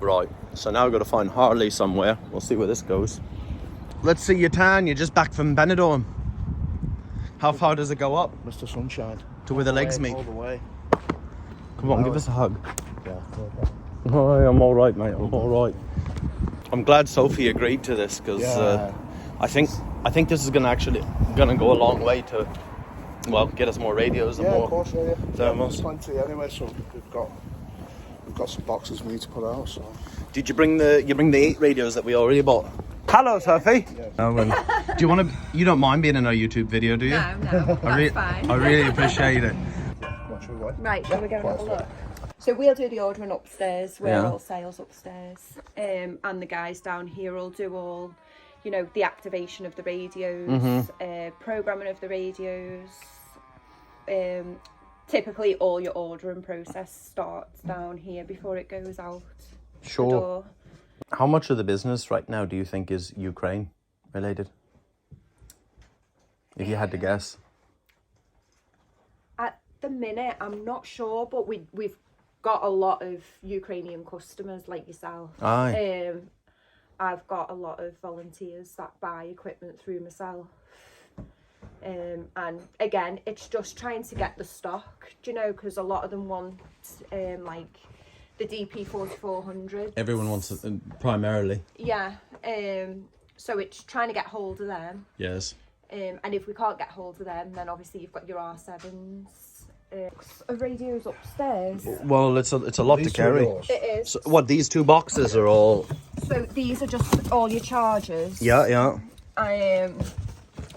Right, so now we've got to find Harley somewhere. We'll see where this goes. Let's see you tan. You're just back from Benidorm. How far does it go up? Mr. Sunshine. To where the legs meet? All the way. Come on, give us a hug. Yeah. Oh, I'm all right, mate. I'm all right. I'm glad Sophie agreed to this because I think this is gonna go a long way to, well, get us more radios and more of course, yeah. thermals. Plenty anyway, so we've got some boxes we need to put out. So. Did you bring the 8 radios that we already bought? Hello, Sophie. Yeah. Oh, well, do you want to? You don't mind being in our YouTube video, do you? No, that's fine. I really appreciate it. Right, shall we go and have a look? So we'll do the ordering upstairs. We're all sales upstairs, and the guys down here will do all, the activation of the radios, programming of the radios. Typically, all your ordering process starts down here before it goes out. Sure. The door. How much of the business right now do you think is Ukraine related? If you had to guess. At the minute, I'm not sure, but we've got a lot of Ukrainian customers like yourself. Aye. I've got a lot of volunteers that buy equipment through myself. And again, it's just trying to get the stock, because a lot of them want like the DP 4400. Everyone wants it primarily. Yeah. So it's trying to get hold of them. Yes. And if we can't get hold of them, then obviously you've got your R7s. Radios upstairs. Well, it's a lot to carry. It is. So, what, these 2 boxes are all? So these are just all your chargers. Yeah.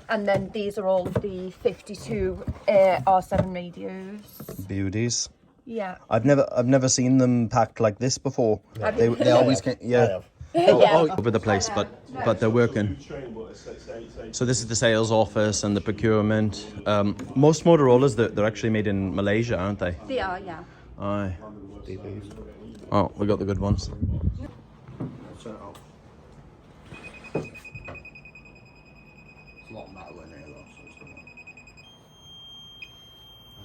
And then these are all of the 52 R7 radios. Beauties. Yeah. I've never seen them packed like this before. They always can. Yeah. Yeah. Over the place, but they're working. So this is the sales office and the procurement. Most Motorola's they're actually made in Malaysia, aren't they? They are, yeah. Aye. Oh, we got the good ones. It's a lot of metal in here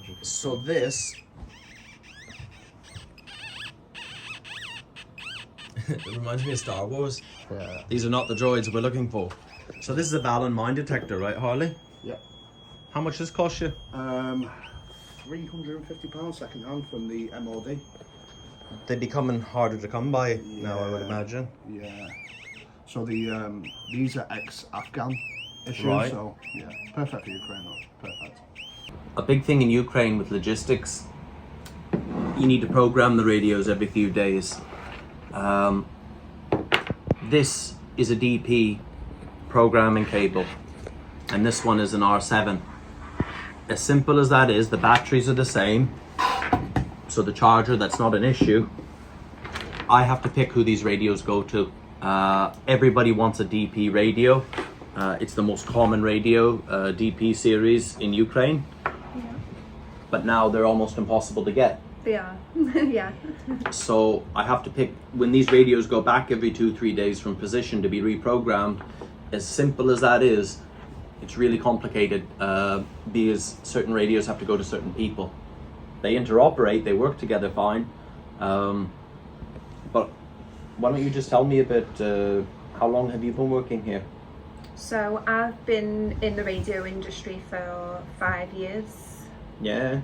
though, So this. It reminds me of Star Wars. Yeah. These are not the droids we're looking for. So this is a ball and mine detector, right, Harley? Yeah. How much does this cost you? £350 second hand from the MOD. They're becoming harder to come by now, I would imagine. Yeah. So these are ex-Afghan issues. Right. So yeah, perfect for Ukraine though. Perfect. A big thing in Ukraine with logistics, you need to program the radios every few days. This is a DP programming cable, and this one is an R7. As simple as that is, the batteries are the same, so the charger, that's not an issue. I have to pick who these radios go to. Everybody wants a DP radio. It's the most common radio, DP series in Ukraine. Yeah. But now they're almost impossible to get. They are. Yeah. So I have to pick, when these radios go back every 2-3 days from position to be reprogrammed, as simple as that is, it's really complicated because certain radios have to go to certain people. They interoperate, they work together fine. But why don't you just tell me a bit, how long have you been working here? So I've been in the radio industry for 5 years. Yeah.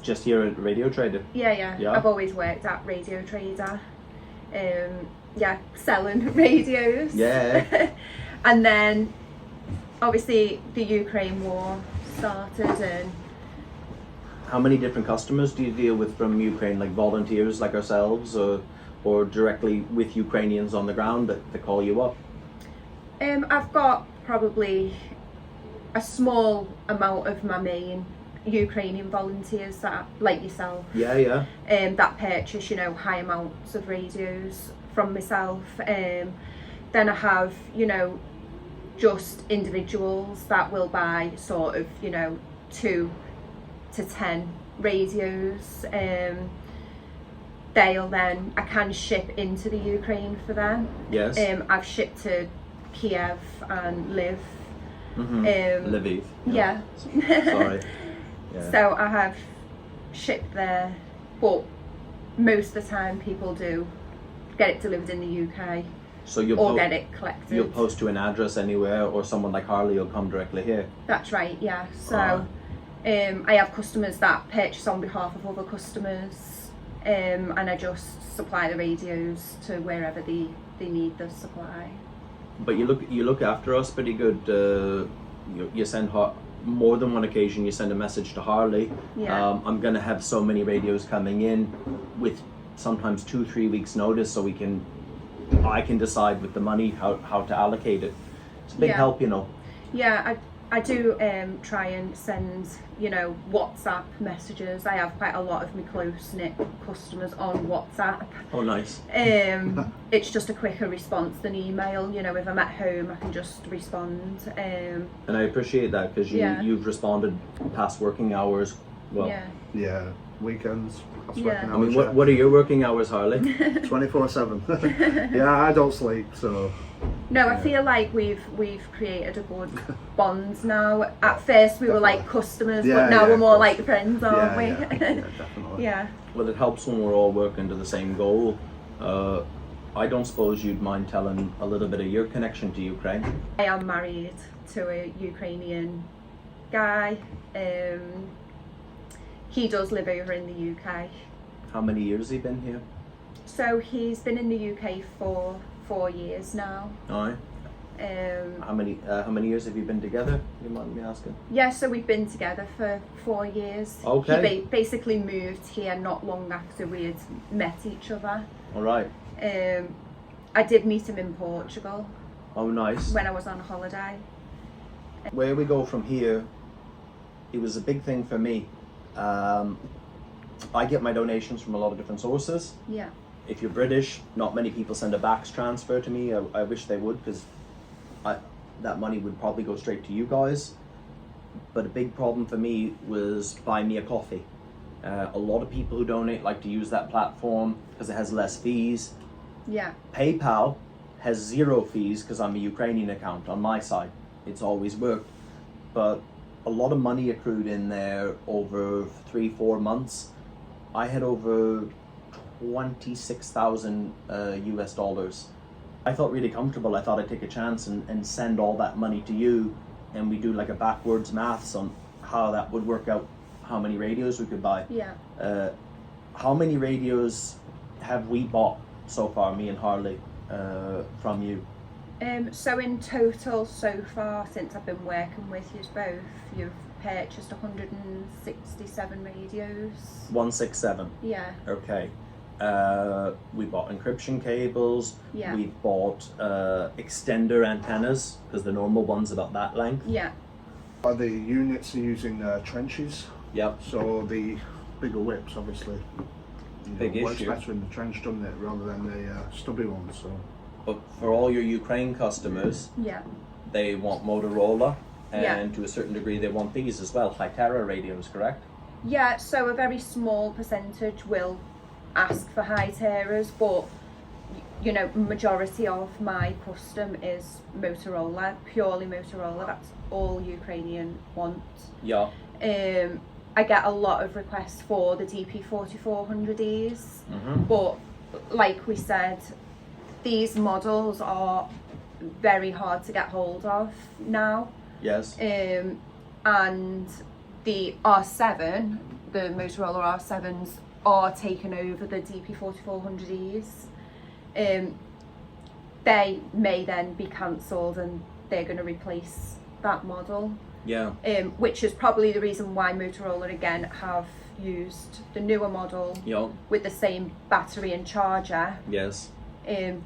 Just here at Radio Trader? Yeah. I've always worked at Radio Trader. Selling radios. Yeah. And then obviously the Ukraine war started, and how many different customers do you deal with from Ukraine, like volunteers like ourselves, or directly with Ukrainians on the ground that call you up? I've got probably a small amount of my main Ukrainian volunteers that, like yourself, that purchase, high amounts of radios from myself. Then I have, just individuals that will buy sort of, 2 to 10 radios. I can ship into the Ukraine for them. Yes. I've shipped to Kiev and Lviv. Lviv. Yeah. Sorry. Yeah. So I have shipped there, but most of the time people do get it delivered in the UK So or get it collected. You'll post to an address anywhere, or someone like Harley will come directly here. That's right, yeah. So I have customers that purchase on behalf of other customers, and I just supply the radios to wherever they need the supply. But you look after us pretty good. You send more than one occasion. You send a message to Harley. Yeah. I'm gonna have so many radios coming in with sometimes 2-3 weeks notice, so I can decide with the money how to allocate it. It's a big help, you know. Yeah, I do try and send, you know, WhatsApp messages. I have quite a lot of my close-knit customers on WhatsApp. Oh, nice. It's just a quicker response than email. You know, if I'm at home, I can just respond. And I appreciate that, because you've responded past working hours. Well, Yeah, weekends. Yeah. I mean, what are your working hours, Harley? 24/7. Yeah, I don't sleep, so. No, I feel like we've created a good bond now. At first we were like customers, but now we're more like friends, aren't we? Yeah, definitely. Yeah. Well, it helps when we're all working to the same goal. I don't suppose you'd mind telling a little bit of your connection to Ukraine? I am married to a Ukrainian guy. He does live over in the UK. How many years has he been here? So he's been in the UK for 4 years now. Aye. How many years have you been together? You mind me asking? Yeah, so we've been together for 4 years. Okay. He basically moved here not long after we had met each other. All right. I did meet him in Portugal. Oh, nice. When I was on holiday. Where we go from here, it was a big thing for me. I get my donations from a lot of different sources. Yeah. If you're British, not many people send a backs transfer to me. I wish they would, because that money would probably go straight to you guys. But a big problem for me was buy me a coffee. A lot of people who donate like to use that platform because it has less fees. Yeah. PayPal has 0 fees because I'm a Ukrainian account on my side. It's always worked. But a lot of money accrued in there over 3-4 months. I had over 26,000 US dollars. I felt really comfortable. I thought I'd take a chance and send all that money to you, and we do like a backwards maths on how that would work out, how many radios we could buy. Yeah. How many radios have we bought so far, me and Harley, from you? So in total, so far, since I've been working with you both, you've purchased 167 radios. 167. Yeah. Okay. We bought encryption cables. Yeah. We bought extender antennas, because the normal one's about that length. Yeah. The units are using trenches. Yep. So the bigger whips, obviously, Big works issue. better in the trench, doesn't it, rather than the stubby ones. So. But for all your Ukraine customers, Yeah. they want Motorola, and Yeah. to a certain degree they want these as well, high terror radios, correct? Yeah, so a very small percentage will ask for high terrors, but you know, majority of my custom is Motorola, purely Motorola. That's all Ukrainian want. Yeah. I get a lot of requests for the DP4400Es, Mm-hmm. but like we said, these models are very hard to get hold of now. Yes. And the R7, the Motorola R7s, are taking over the DP4400Es. They may then be cancelled and they're going to replace that model. Yeah. Which is probably the reason why Motorola again have used the newer model Yeah. with the same battery and charger. Yes.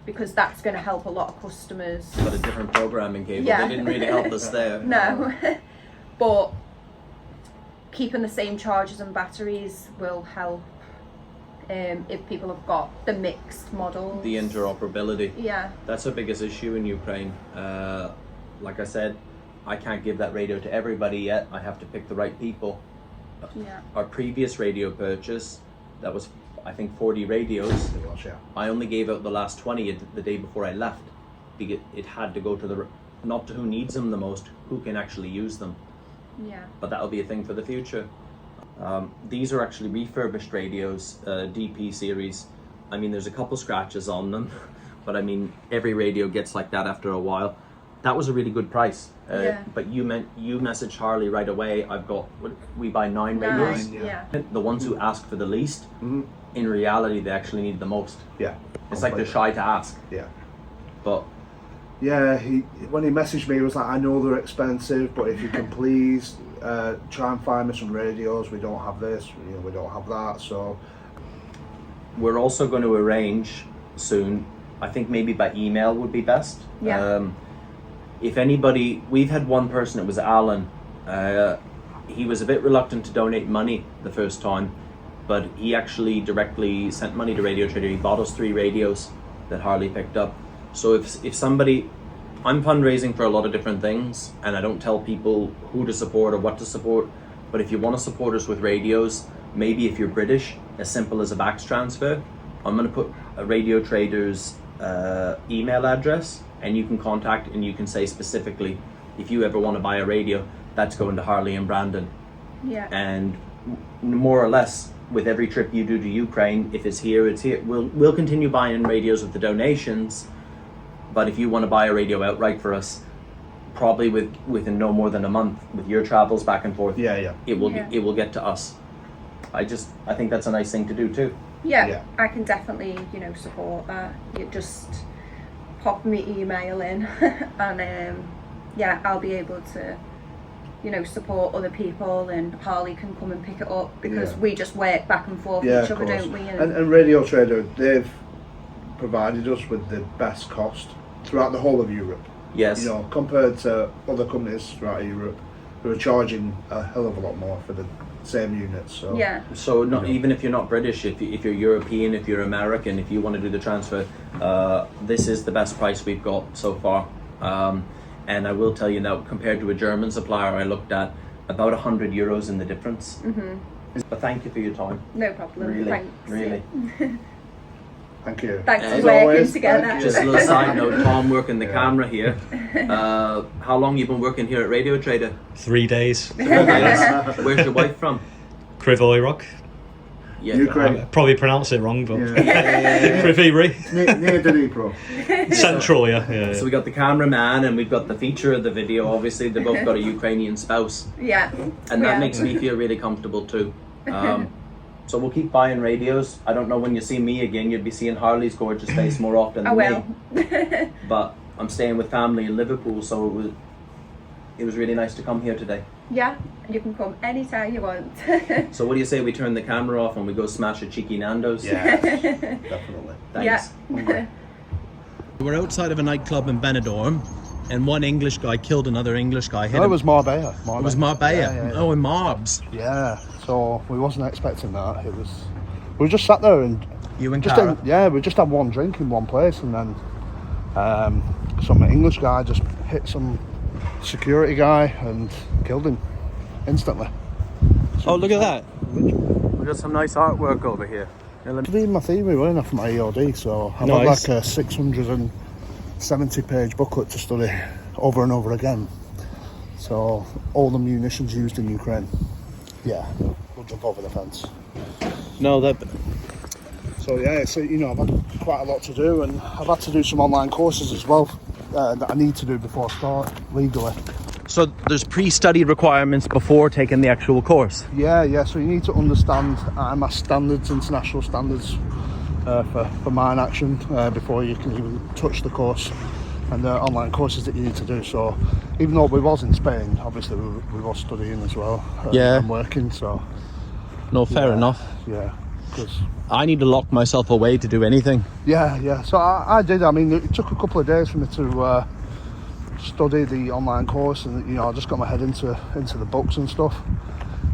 Because that's going to help a lot of customers. But a different programming cable. Yeah. They didn't really help us there. No, but keeping the same chargers and batteries will help if people have got the mixed models. The interoperability. Yeah. That's our biggest issue in Ukraine. Like I said, I can't give that radio to everybody yet. I have to pick the right people. Yeah. Our previous radio purchase, that was I think 40 radios. It was, yeah. I only gave out the last 20 the day before I left, because it had to go to not to who needs them the most, who can actually use them. Yeah. But that'll be a thing for the future. These are actually refurbished radios, DP series. I mean, there's a couple scratches on them, but I mean, every radio gets like that after a while. That was a really good price. But you messaged Harley right away. We buy 9 radios. Yeah. The ones who ask for the least, in reality, they actually need the most. Yeah. It's like they're shy to ask. Yeah. But yeah, when he messaged me, he was like, I know they're expensive, but if you can please try and find me some radios. We don't have this, we don't have that. So we're also going to arrange soon, I think maybe by email would be best. Yeah. If anybody, we've had one person, it was Alan. He was a bit reluctant to donate money the first time, but he actually directly sent money to Radio Trader. He bought us 3 radios that Harley picked up. So if somebody, I'm fundraising for a lot of different things, and I don't tell people who to support or what to support, but if you want to support us with radios, maybe if you're British, as simple as a backs transfer, I'm going to put a Radio Trader's email address, and you can contact and you can say specifically, if you ever want to buy a radio, that's going to Harley and Brandon. Yeah. And more or less, with every trip you do to Ukraine, if it's here, it's here. We'll continue buying radios with the donations, but if you want to buy a radio outright for us, probably within no more than a month, with your travels back and forth, it will get to us. I think that's a nice thing to do too. Yeah. I can definitely support that. You just pop me email in and I'll be able to support other people, and Harley can come and pick it up because we just work back and forth with each other, don't we? And Radio Trader, they've provided us with the best cost throughout the whole of Europe. Yes. Compared to other companies throughout Europe who are charging a hell of a lot more for the same units. So So not even if you're not British, if you're European, if you're American, if you want to do the transfer, this is the best price we've got so far. And I will tell you now, compared to a German supplier I looked at, about €100 in the difference. But thank you for your time. No problem. Really, Thanks. really. Thank you. Thanks As for working always, together. Just a little side note, Tom working the camera here. How long you been working here at Radio Trader? 3 days. 3 days. Where's your wife from? Krivoy Rock. Yeah, Ukraine. Probably pronounce it wrong, but Yeah. Krivoy. Near Dnipro. Central, yeah. So we got the cameraman and we've got the feature of the video. Obviously, they both got a Ukrainian spouse. Yeah. And that makes me feel really comfortable too. So we'll keep buying radios. I don't know when you see me again, you'll be seeing Harley's gorgeous face more often than me. But I'm staying with family in Liverpool, so it was really nice to come here today. Yeah, you can come anytime you want. So what do you say we turn the camera off and we go smash a cheeky Nando's? Yeah, definitely. Thanks. Yeah. We're outside of a nightclub in Benidorm, and one English guy killed another English guy. No, it was Marbella. It was Marbella. Yeah. Oh, in Marbs. Yeah, so we wasn't expecting that. We just sat there and You and just Cara? we just had one drink in one place, and then some English guy just hit some security guy and killed him instantly. Oh, look at that. We've got some nice artwork over here. Reading my theory, weren't I, for my EOD, so I've had like a 670 page booklet to study over and over again. So all the munitions used in Ukraine. Yeah, we'll jump over the fence. So yeah, so I've had quite a lot to do, and I've had to do some online courses as well that I need to do before I start legally. So there's pre-study requirements before taking the actual course? Yeah, so you need to understand IMAS standards, international standards for mine action before you can even touch the course and the online courses that you need to do. So even though we was in Spain, obviously we was studying as well and working, so... No, fair enough. Yeah, because... I need to lock myself away to do anything. Yeah, so I did. I mean, it took a couple of days for me to study the online course, and I just got my head into the books and stuff.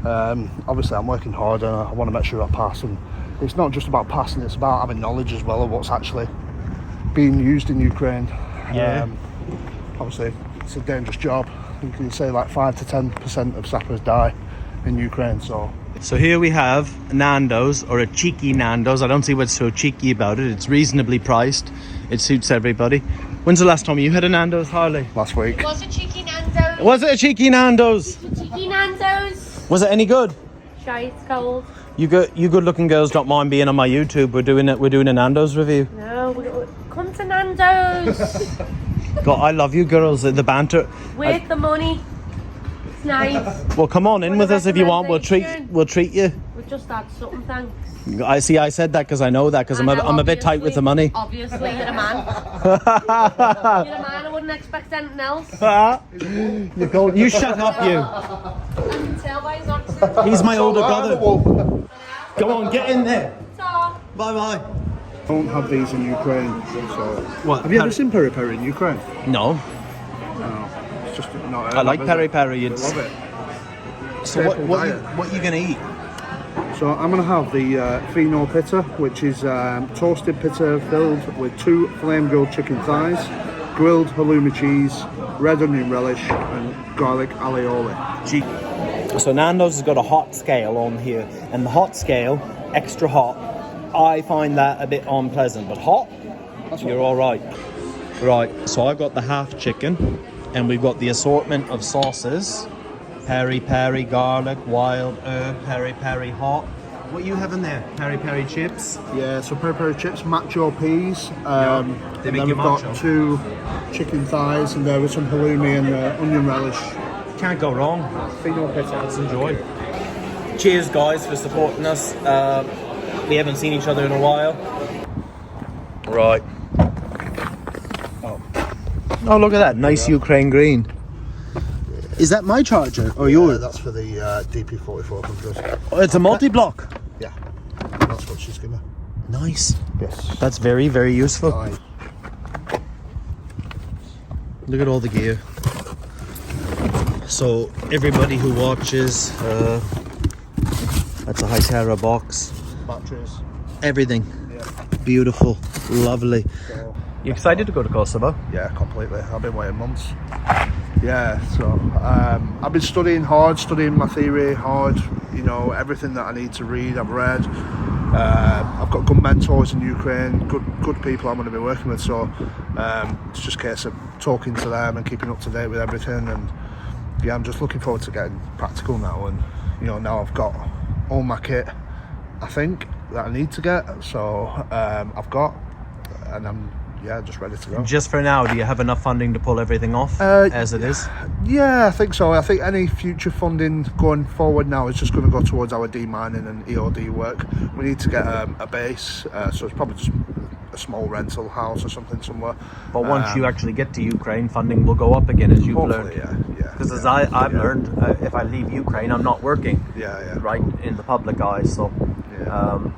Obviously I'm working hard and I want to make sure I pass, and it's not just about passing, it's about having knowledge as well of what's actually being used in Ukraine. Obviously it's a dangerous job. You can say like 5 to 10% of sappers die in Ukraine. So here we have Nando's, or a cheeky Nando's. I don't see what's so cheeky about it. It's reasonably priced. It suits everybody. When's the last time you had a Nando's, Harley? last week. It was a cheeky Nando's. Was it a cheeky Nando's? Cheeky Nando's. Was it any good? shy, it's cold. You good-looking girls don't mind being on my YouTube. We're doing a Nando's review. No, come to Nando's. God, I love you girls. The banter. With the money. It's nice. Well, come on in with us if you want. We'll treat you. We've just had something, thanks. I said that because I know that because I'm a bit tight with the money. Obviously, you're a man. You're a man. I wouldn't expect anything else. You shut up, you. I can tell by his accent. He's my older brother. Go on, get in there. Ta. Bye. Don't have these in Ukraine. So. What? Have you ever seen peri peri in Ukraine? No. No. It's just not. I like peri peri. I love it. So what you gonna eat? So I'm going to have the Fino Pita, which is toasted pita filled with 2 flame-grilled chicken thighs, grilled halloumi cheese, red onion relish and garlic aioli. So Nando's has got a hot scale on here, and the hot scale, extra hot, I find that a bit unpleasant, but hot, you're all right. Right, so I've got the half chicken, and we've got the assortment of sauces. Peri peri, garlic, wild herb, peri peri hot. What are you having there? Peri peri chips? Yeah, so peri peri chips, macho peas. They And make then you we've got macho. 2 chicken thighs and there with some halloumi and onion relish. Can't go wrong. Fino Pita. Let's enjoy. Cheers, guys, for supporting us. We haven't seen each other in a while. Right. Oh, look at that. Nice Ukraine green. Is that my charger or yours? That's for the DP4400. Oh, it's a multi-block. Yeah, that's what she's giving. Nice. Yes. That's very, very useful. Aye. Look at all the gear. So everybody who watches, that's a Hytera box. Batteries. Everything. Yeah. Beautiful. Lovely. So, You excited to go to Kosovo? yeah, completely. I've been waiting months. Yeah, so I've been studying my theory hard, you know, everything that I need to read, I've read. I've got good mentors in Ukraine, good people I'm going to be working with, so it's just a case of talking to them and keeping up to date with everything, and yeah, I'm just looking forward to getting practical now, and you know, now I've got all my kit, I think, that I need to get, so I've got, and I'm just ready to go. Just for now, do you have enough funding to pull everything off as it is? Yeah, I think so. I think any future funding going forward now is just going to go towards our demining and EOD work. We need to get a base, so it's probably just a small rental house or something somewhere. But once you actually get to Ukraine, funding will go up again, as you've learned. Yeah. Because as I've learned, if I leave Ukraine, I'm not working. Yeah. Right in the public eye, so.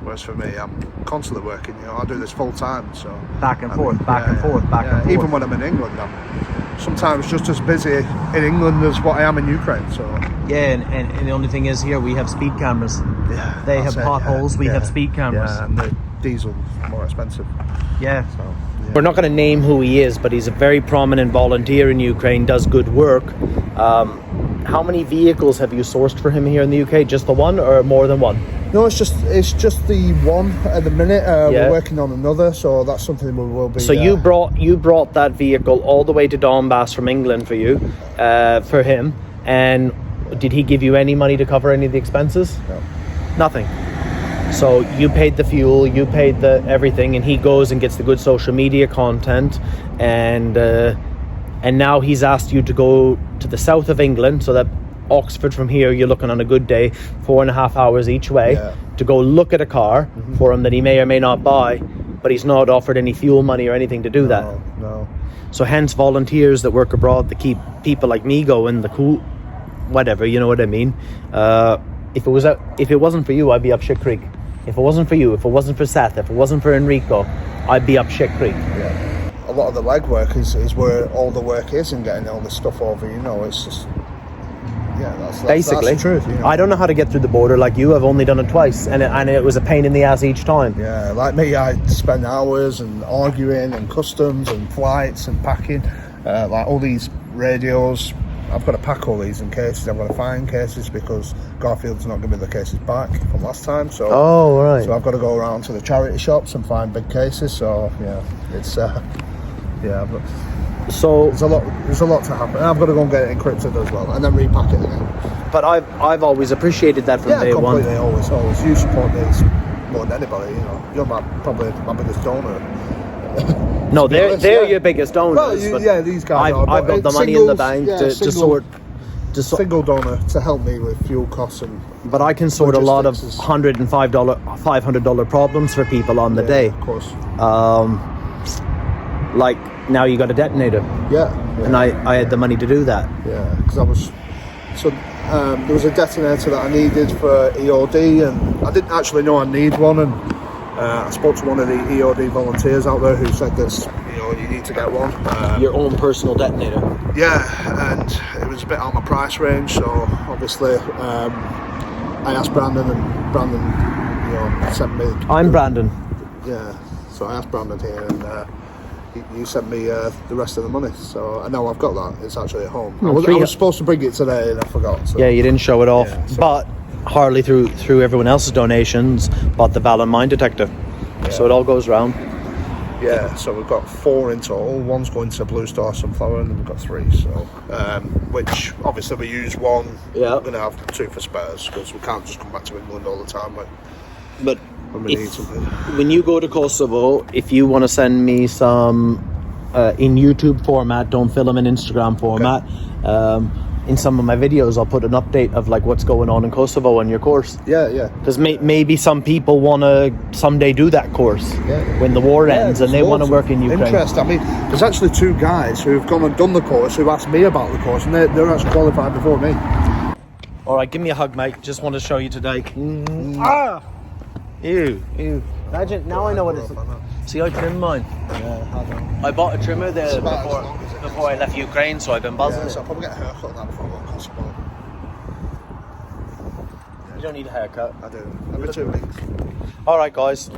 Whereas for me, I'm constantly working. You know, I do this full time, so Back and forth. and forth. Even when I'm in England, I'm sometimes just as busy in England as what I am in Ukraine. So Yeah, and the only thing is here we have speed cameras. yeah, They have potholes. We have speed cameras. Yeah, and the diesel's more expensive. Yeah. So yeah. We're not going to name who he is, but he's a very prominent volunteer in Ukraine, does good work. How many vehicles have you sourced for him here in the UK? Just the one or more than one? No, it's just the one at the minute. We're working on another, so that's something we will be. So you brought that vehicle all the way to Donbass from England for you, for him, and did he give you any money to cover any of the expenses? No. Nothing. So you paid the fuel, you paid the everything, and he goes and gets the good social media content, and now he's asked you to go to the south of England, so that Oxford from here, you're looking on a good day, 4.5 hours each way, to go look at a car for him that he may or may not buy, but he's not offered any fuel money or anything to do that. No. So hence volunteers that work abroad to keep people like me going, the cool, whatever, you know what I mean? If it wasn't for you, I'd be up shit creek. If it wasn't for you, if it wasn't for Seth, if it wasn't for Enrico, I'd be up shit creek. Yeah. A lot of the legwork is where all the work is in getting all this stuff over, you know, it's just... Yeah, that's basically the truth. You know? I don't know how to get through the border like you. I've only done it twice, and it was a pain in the ass each time. Yeah, like me, I spend hours and arguing and customs and flights and packing, like all these radios. I've got to pack all these in cases. I've got to find cases because Garfield's not giving me the cases back from last time. So right. So I've got to go around to the charity shops and find big cases. So yeah, it's I've got. So, There's a lot to happen. And I've got to go and get it encrypted as well, and then repack it again. but I've always appreciated that from day one. Completely, always. You support these more than anybody. You know, you're probably my biggest donor. No, they're your biggest donors. Well, but these guys. I've got the money in the bank to sort. Single donor to help me with fuel costs and. But I can sort a lot of logistics is- $500 problems for because on the day. Of course. Like now you got a detonator, Yeah. and I had the money to do that. Yeah, because I was. So there was a detonator that I needed for EOD, and I didn't actually know I need one. And I spoke to one of the EOD volunteers out there who said this. You need to get one. Your own personal detonator. Yeah, and it was a bit out of my price range, so obviously I asked Brandon, and Brandon, sent me. I'm Brandon. Yeah, so I asked Brandon here, and he sent me the rest of the money. So I know I've got that. It's actually at home. I was supposed to bring it today, and I forgot. So. Yeah, you didn't show it off, Yeah, so- but Harley through everyone else's donations bought the Valon mine detector, so it all goes round. Yeah, so we've got 4 in total. One's going to Blue Star Sunflower, and then we've got 3. So, which obviously we use one. Yeah. We're going to have 2 for spares because we can't just come back to England all the time. But When we need something. when you go to Kosovo, if you want to send me some in YouTube format, don't film in Instagram format. In some of my videos, I'll put an update of like what's going on in Kosovo on your course. Yeah. Because maybe some people want to someday do that course when the war ends and they want to work in Ukraine. Interest. I mean, there's actually 2 guys who've gone and done the course who asked me about the course, and they're actually qualified before me. All right, give me a hug, mate. Just want to show you today. Ah! Ew. Imagine, now I know what it's like. See, I trimmed mine. Yeah, I bought a trimmer there about as long as it before I left Ukraine, so I've been buzzing it. so I'll probably get a haircut on that before I go to Kosovo. You don't need a haircut. I do. Every 2 weeks. All right, guys.